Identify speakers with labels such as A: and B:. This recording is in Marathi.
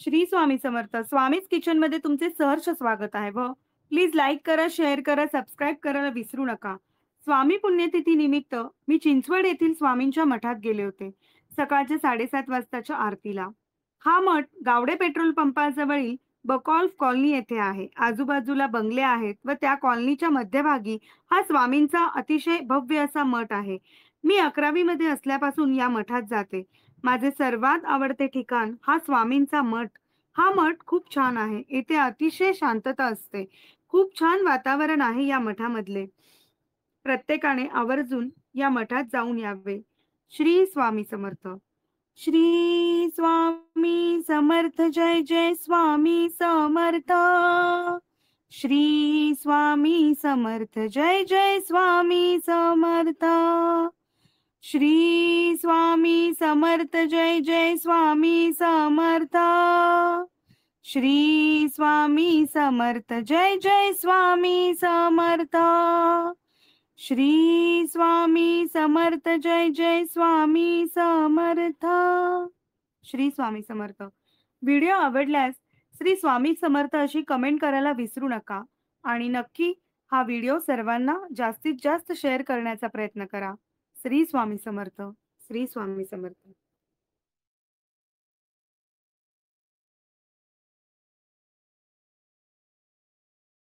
A: श्री स्वामी समर्थ. स्वामीज किचनमध्ये तुमचे सहर्ष स्वागत आहे व प्लीज लाईक करा, शेअर करा, सबस्क्राईब करायला विसरू नका. स्वामी पुण्यतिथी निमित्त मी चिंचवड येथील स्वामींच्या मठात गेले होते. सकाळच्या 7:30 वाजताच्या आरतीला. हा मठ गावडे पेट्रोल पंपाजवळील बकॉल्फ कॉलनी येथे आहे. आजूबाजूला बंगले आहेत व त्या कॉलनीच्या मध्यभागी हा स्वामींचा अतिशय भव्य असा मठ आहे. मी 11वी मध्ये असल्यापासून या मठात जाते. माझे सर्वात आवडते ठिकाण हा स्वामींचा मठ. हा मठ खूप छान आहे. येथे अतिशय शांतता असते. खूप छान वातावरण आहे या मठामधले. प्रत्येकाने आवर्जून या मठात जाऊन यावे. श्री स्वामी समर्थ. श्री स्वामी समर्थ. जय जय स्वामी समर्थ. श्री स्वामी समर्थ. जय जय स्वामी समर्थ. श्री स्वामी समर्थ. जय जय स्वामी समर्थ. श्री स्वामी समर्थ. जय जय स्वामी समर्थ. श्री स्वामी समर्थ. जय जय स्वामी समर्थ. श्री स्वामी समर्थ. व्हिडिओ आवडल्यास श्री स्वामी समर्थ अशी कमेंट करायला विसरू नका आणि नक्की हा व्हिडिओ सर्वांना जास्तीत जास्त शेअर करण्याचा प्रयत्न करा. श्री स्वामी समर्थ. श्री स्वामी समर्थ.